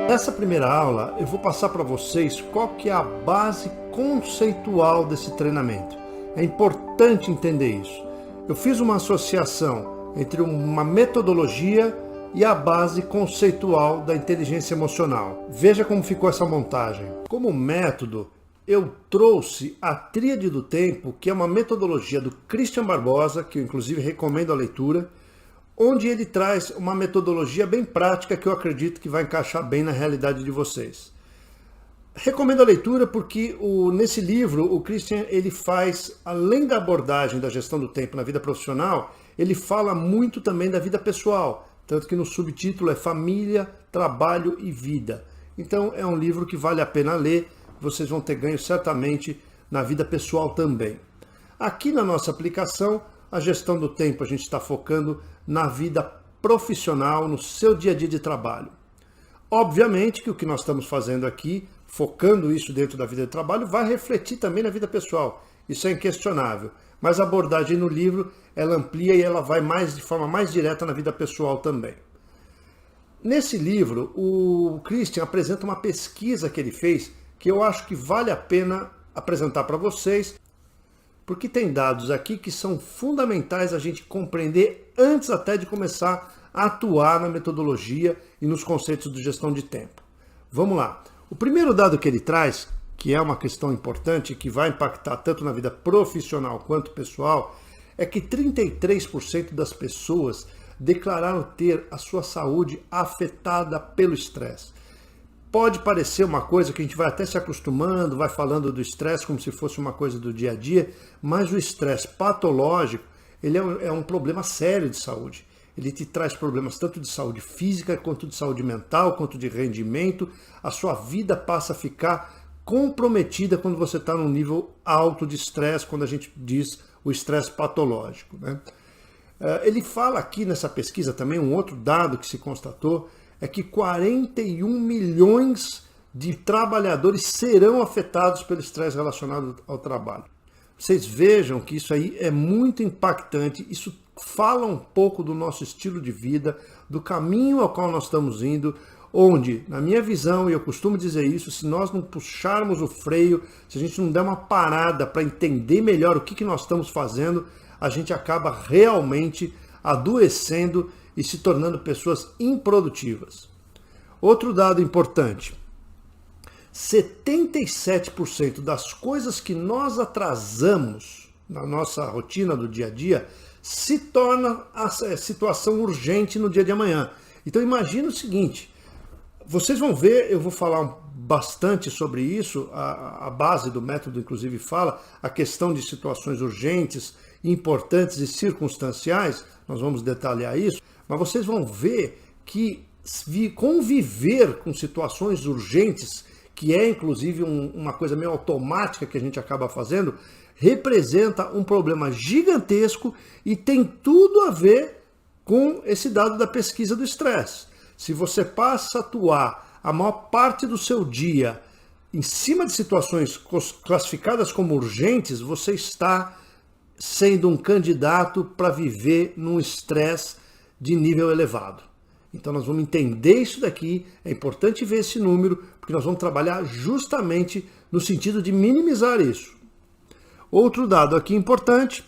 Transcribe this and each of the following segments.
Nessa primeira aula, eu vou passar para vocês qual que é a base conceitual desse treinamento. É importante entender isso. Eu fiz uma associação entre uma metodologia e a base conceitual da inteligência emocional. Veja como ficou essa montagem. Como método, eu trouxe a Tríade do Tempo, que é uma metodologia do Christian Barbosa, que eu inclusive recomendo a leitura, onde ele traz uma metodologia bem prática que eu acredito que vai encaixar bem na realidade de vocês. Recomendo a leitura porque nesse livro o Christian ele faz, além da abordagem da gestão do tempo na vida profissional, ele fala muito também da vida pessoal, tanto que no subtítulo é Família, Trabalho e Vida. Então é um livro que vale a pena ler, vocês vão ter ganho certamente na vida pessoal também. Aqui na nossa aplicação, a gestão do tempo a gente está focando na vida profissional, no seu dia a dia de trabalho. Obviamente que o que nós estamos fazendo aqui, focando isso dentro da vida de trabalho, vai refletir também na vida pessoal. Isso é inquestionável. Mas a abordagem no livro, ela amplia e ela vai de forma mais direta na vida pessoal também. Nesse livro, o Christian apresenta uma pesquisa que ele fez, que eu acho que vale a pena apresentar para vocês, porque tem dados aqui que são fundamentais a gente compreender antes até de começar a atuar na metodologia e nos conceitos de gestão de tempo. Vamos lá. O primeiro dado que ele traz, que é uma questão importante, que vai impactar tanto na vida profissional quanto pessoal, é que 33% das pessoas declararam ter a sua saúde afetada pelo estresse. Pode parecer uma coisa que a gente vai até se acostumando, vai falando do estresse como se fosse uma coisa do dia a dia, mas o estresse patológico, ele é um problema sério de saúde. Ele te traz problemas tanto de saúde física, quanto de saúde mental, quanto de rendimento. A sua vida passa a ficar comprometida quando você está num nível alto de estresse, quando a gente diz o estresse patológico, né? Ele fala aqui nessa pesquisa também, um outro dado que se constatou, é que 41 milhões de trabalhadores serão afetados pelo estresse relacionado ao trabalho. Vocês vejam que isso aí é muito impactante, isso fala um pouco do nosso estilo de vida, do caminho ao qual nós estamos indo, onde, na minha visão, e eu costumo dizer isso, se nós não puxarmos o freio, se a gente não der uma parada para entender melhor o que nós estamos fazendo, a gente acaba realmente adoecendo e se tornando pessoas improdutivas. Outro dado importante, 77% das coisas que nós atrasamos na nossa rotina do dia a dia se torna a situação urgente no dia de amanhã. Então imagina o seguinte, vocês vão ver, eu vou falar bastante sobre isso, a base do método inclusive fala, a questão de situações urgentes, importantes e circunstanciais, nós vamos detalhar isso, mas vocês vão ver que conviver com situações urgentes, que é inclusive uma coisa meio automática que a gente acaba fazendo, representa um problema gigantesco e tem tudo a ver com esse dado da pesquisa do estresse. Se você passa a atuar a maior parte do seu dia em cima de situações classificadas como urgentes, você está sendo um candidato para viver num estresse de nível elevado. Então nós vamos entender isso daqui, é importante ver esse número, porque nós vamos trabalhar justamente no sentido de minimizar isso. Outro dado aqui importante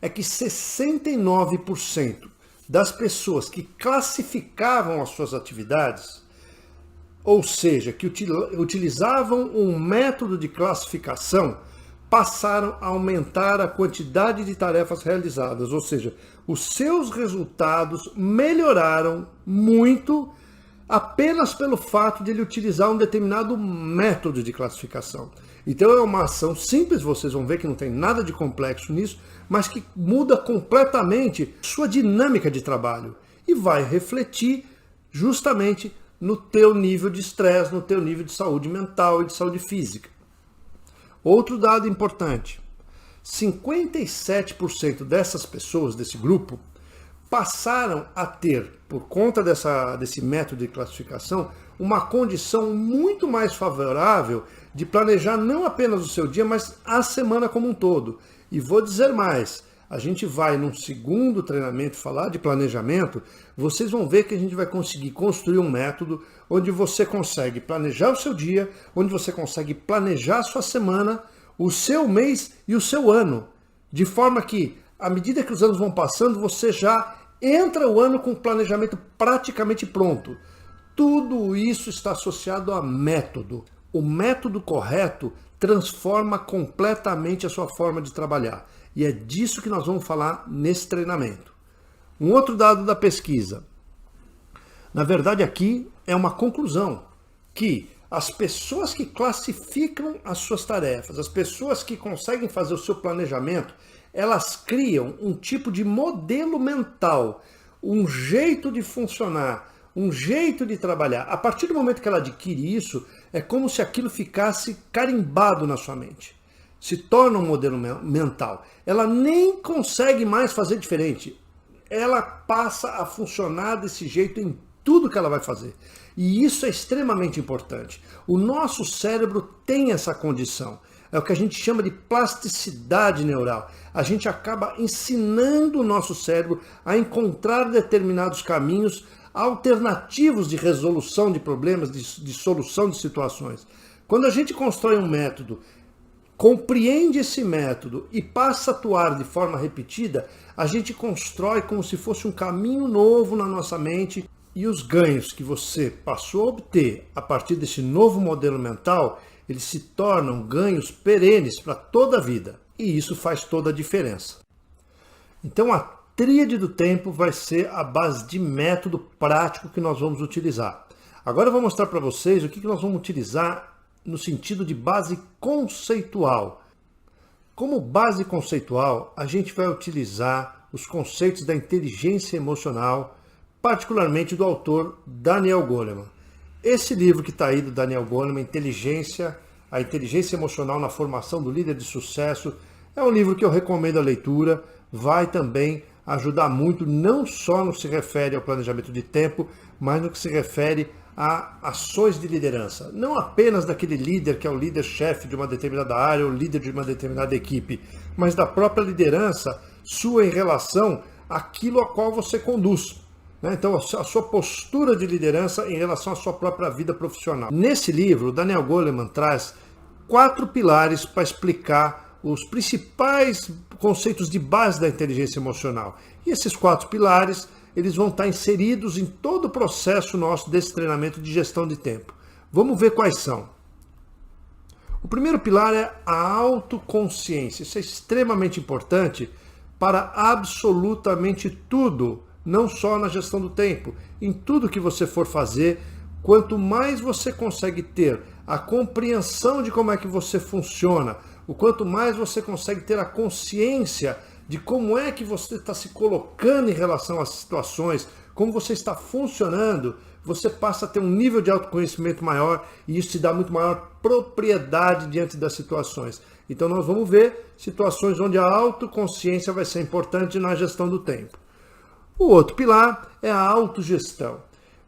é que 69% das pessoas que classificavam as suas atividades, ou seja, que utilizavam um método de classificação, passaram a aumentar a quantidade de tarefas realizadas, ou seja, os seus resultados melhoraram muito apenas pelo fato de ele utilizar um determinado método de classificação. Então é uma ação simples, vocês vão ver que não tem nada de complexo nisso, mas que muda completamente sua dinâmica de trabalho e vai refletir justamente no teu nível de estresse, no teu nível de saúde mental e de saúde física. Outro dado importante, 57% dessas pessoas, desse grupo, passaram a ter, por conta desse método de classificação, uma condição muito mais favorável de planejar não apenas o seu dia, mas a semana como um todo. E vou dizer mais, a gente vai num segundo treinamento falar de planejamento, vocês vão ver que a gente vai conseguir construir um método onde você consegue planejar o seu dia, onde você consegue planejar a sua semana, o seu mês e o seu ano, de forma que, à medida que os anos vão passando, você já entra o ano com o planejamento praticamente pronto. Tudo isso está associado a método. O método correto transforma completamente a sua forma de trabalhar. E é disso que nós vamos falar nesse treinamento. Um outro dado da pesquisa. Na verdade, aqui é uma conclusão que as pessoas que classificam as suas tarefas, as pessoas que conseguem fazer o seu planejamento, elas criam um tipo de modelo mental, um jeito de funcionar, um jeito de trabalhar. A partir do momento que ela adquire isso, é como se aquilo ficasse carimbado na sua mente. Se torna um modelo mental. Ela nem consegue mais fazer diferente. Ela passa a funcionar desse jeito em tudo que ela vai fazer. E isso é extremamente importante. O nosso cérebro tem essa condição. É o que a gente chama de plasticidade neural. A gente acaba ensinando o nosso cérebro a encontrar determinados caminhos alternativos de resolução de problemas, de solução de situações. Quando a gente constrói um método, compreende esse método e passa a atuar de forma repetida, a gente constrói como se fosse um caminho novo na nossa mente, e os ganhos que você passou a obter a partir desse novo modelo mental, eles se tornam ganhos perenes para toda a vida. E isso faz toda a diferença. Então a tríade do tempo vai ser a base de método prático que nós vamos utilizar. Agora eu vou mostrar para vocês o que nós vamos utilizar no sentido de base conceitual. Como base conceitual, a gente vai utilizar os conceitos da inteligência emocional, particularmente do autor Daniel Goleman. Esse livro que está aí do Daniel Goleman, A Inteligência Emocional na Formação do Líder de Sucesso, é um livro que eu recomendo a leitura, vai também ajudar muito, não só no que se refere ao planejamento de tempo, mas no que se refere a ações de liderança. Não apenas daquele líder que é o líder-chefe de uma determinada área, ou líder de uma determinada equipe, mas da própria liderança sua em relação àquilo a qual você conduz. Então, a sua postura de liderança em relação à sua própria vida profissional. Nesse livro, o Daniel Goleman traz 4 pilares para explicar os principais conceitos de base da inteligência emocional. E esses 4 pilares, eles vão estar inseridos em todo o processo nosso desse treinamento de gestão de tempo. Vamos ver quais são. O primeiro pilar é a autoconsciência. Isso é extremamente importante para absolutamente tudo, não só na gestão do tempo. Em tudo que você for fazer, quanto mais você consegue ter a compreensão de como é que você funciona, o quanto mais você consegue ter a consciência de como é que você está se colocando em relação às situações, como você está funcionando, você passa a ter um nível de autoconhecimento maior e isso te dá muito maior propriedade diante das situações. Então nós vamos ver situações onde a autoconsciência vai ser importante na gestão do tempo. O outro pilar é a autogestão.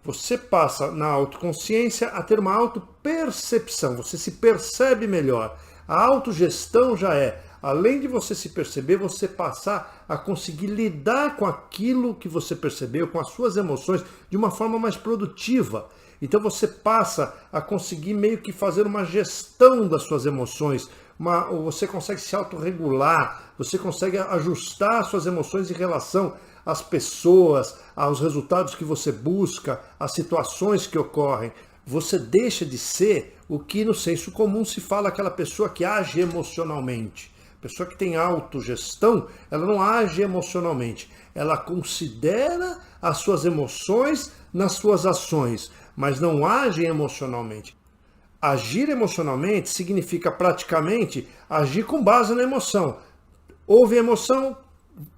Você passa na autoconsciência a ter uma autopercepção, você se percebe melhor. A autogestão já é, além de você se perceber, você passar a conseguir lidar com aquilo que você percebeu, com as suas emoções, de uma forma mais produtiva. Então você passa a conseguir meio que fazer uma gestão das suas emoções, você consegue se autorregular, você consegue ajustar as suas emoções em relação às pessoas, aos resultados que você busca, às situações que ocorrem. Você deixa de ser o que no senso comum se fala aquela pessoa que age emocionalmente. A pessoa que tem autogestão, ela não age emocionalmente. Ela considera as suas emoções nas suas ações, mas não age emocionalmente. Agir emocionalmente significa praticamente agir com base na emoção. Houve emoção,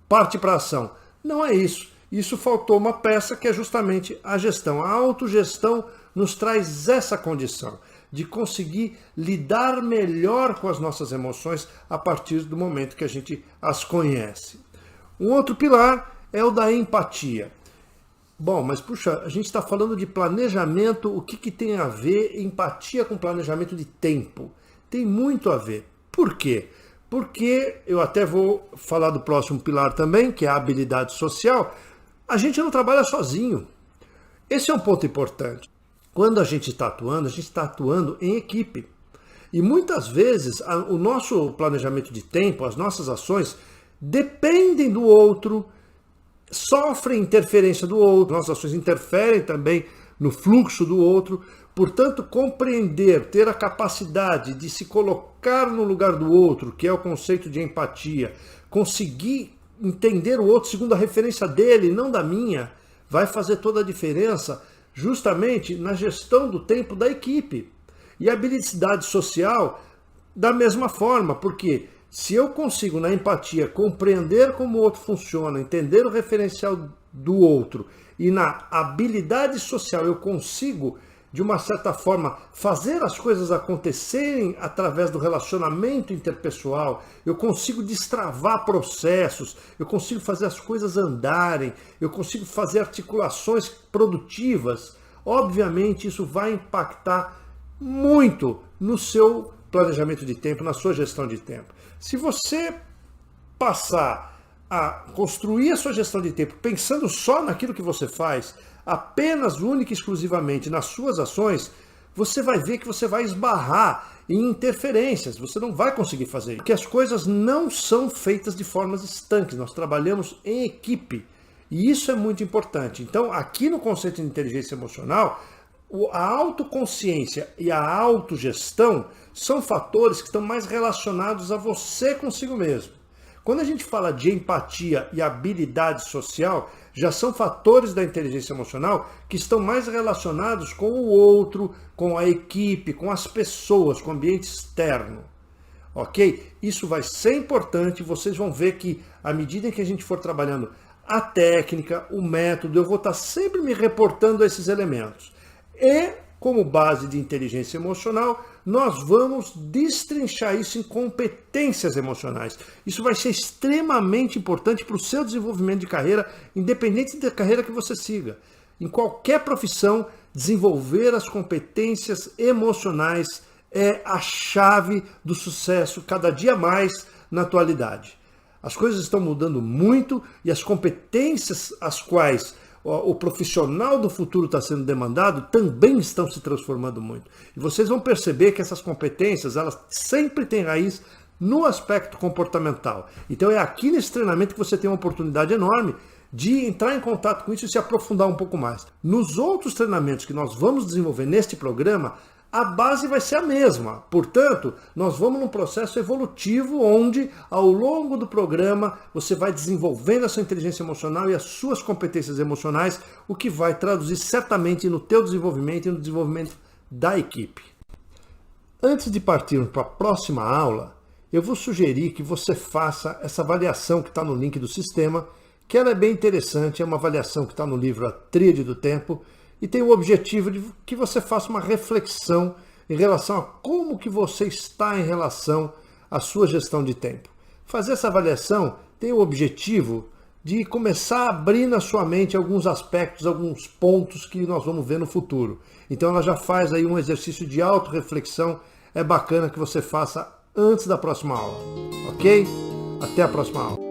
parte para a ação. Não é isso. Isso faltou uma peça que é justamente a gestão. A autogestão nos traz essa condição de conseguir lidar melhor com as nossas emoções a partir do momento que a gente as conhece. Um outro pilar é o da empatia. Bom, mas puxa, a gente está falando de planejamento, o que tem a ver empatia com planejamento de tempo? Tem muito a ver. Por quê? porque eu até vou falar do próximo pilar também, que é a habilidade social. A gente não trabalha sozinho. Esse é um ponto importante. Quando a gente está atuando em equipe. E muitas vezes o nosso planejamento de tempo, as nossas ações, dependem do outro, sofrem interferência do outro, nossas ações interferem também no fluxo do outro. Portanto, compreender, ter a capacidade de se colocar no lugar do outro, que é o conceito de empatia, conseguir entender o outro segundo a referência dele, não da minha, vai fazer toda a diferença justamente na gestão do tempo da equipe. E a habilidade social da mesma forma, porque se eu consigo na empatia compreender como o outro funciona, entender o referencial do outro, e na habilidade social eu consigo, de uma certa forma, fazer as coisas acontecerem através do relacionamento interpessoal, eu consigo destravar processos, eu consigo fazer as coisas andarem, eu consigo fazer articulações produtivas, obviamente isso vai impactar muito no seu planejamento de tempo, na sua gestão de tempo. Se você passar a construir a sua gestão de tempo pensando só naquilo que você faz, apenas, única e exclusivamente nas suas ações, você vai ver que você vai esbarrar em interferências, você não vai conseguir fazer isso. Porque as coisas não são feitas de formas estanques, nós trabalhamos em equipe. E isso é muito importante. Então, aqui no conceito de inteligência emocional, a autoconsciência e a autogestão são fatores que estão mais relacionados a você consigo mesmo. Quando a gente fala de empatia e habilidade social, já são fatores da inteligência emocional que estão mais relacionados com o outro, com a equipe, com as pessoas, com o ambiente externo. Ok? Isso vai ser importante, vocês vão ver que à medida que a gente for trabalhando a técnica, o método, eu vou estar sempre me reportando a esses elementos. E, como base de inteligência emocional, nós vamos destrinchar isso em competências emocionais. Isso vai ser extremamente importante para o seu desenvolvimento de carreira, independente da carreira que você siga. Em qualquer profissão, desenvolver as competências emocionais é a chave do sucesso cada dia mais na atualidade. As coisas estão mudando muito e as competências às quais o profissional do futuro está sendo demandado também estão se transformando muito. E vocês vão perceber que essas competências, elas sempre têm raiz no aspecto comportamental. Então é aqui nesse treinamento que você tem uma oportunidade enorme de entrar em contato com isso e se aprofundar um pouco mais. Nos outros treinamentos que nós vamos desenvolver neste programa, a base vai ser a mesma. Portanto, nós vamos num processo evolutivo onde, ao longo do programa, você vai desenvolvendo a sua inteligência emocional e as suas competências emocionais, o que vai traduzir certamente no teu desenvolvimento e no desenvolvimento da equipe. Antes de partirmos para a próxima aula, eu vou sugerir que você faça essa avaliação que está no link do sistema, que ela é bem interessante, é uma avaliação que está no livro A Tríade do Tempo, e tem o objetivo de que você faça uma reflexão em relação a como que você está em relação à sua gestão de tempo. Fazer essa avaliação tem o objetivo de começar a abrir na sua mente alguns aspectos, alguns pontos que nós vamos ver no futuro. Então ela já faz aí um exercício de autorreflexão, é bacana que você faça antes da próxima aula, ok? Até a próxima aula.